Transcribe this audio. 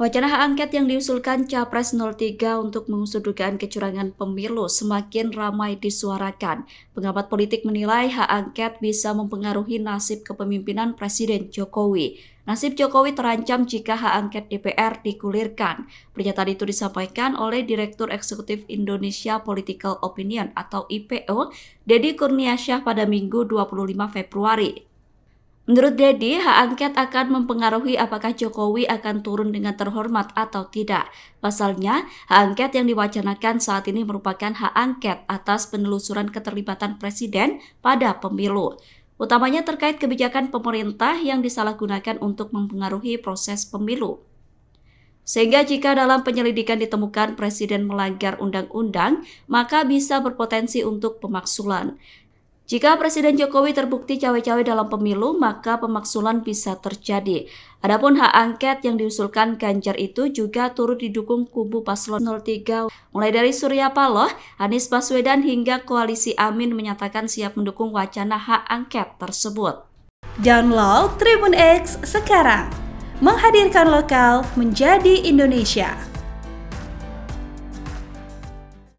Wacana hak angket yang diusulkan Capres 03 untuk mengusut dugaan kecurangan pemilu semakin ramai disuarakan. Pengamat politik menilai hak angket bisa mempengaruhi nasib kepemimpinan Presiden Jokowi. Nasib Jokowi terancam jika hak angket DPR digulirkan. Pernyataan itu disampaikan oleh Direktur Eksekutif Indonesia Political Opinion atau IPO, Deddy Kurniasyah pada Minggu 25 Februari. Menurut Deddy, hak angket akan mempengaruhi apakah Jokowi akan turun dengan terhormat atau tidak. Pasalnya, hak angket yang diwacanakan saat ini merupakan hak angket atas penelusuran keterlibatan Presiden pada pemilu. Utamanya terkait kebijakan pemerintah yang disalahgunakan untuk mempengaruhi proses pemilu. Sehingga jika dalam penyelidikan ditemukan Presiden melanggar undang-undang, maka bisa berpotensi untuk pemaksulan. Jika Presiden Jokowi terbukti cawe-cawe dalam pemilu, maka pemaksulan bisa terjadi. Adapun hak angket yang diusulkan Ganjar itu juga turut didukung kubu paslon 03. Mulai dari Surya Paloh, Anies Baswedan hingga Koalisi Amin menyatakan siap mendukung wacana hak angket tersebut. Download Tribun X sekarang, menghadirkan lokal menjadi Indonesia.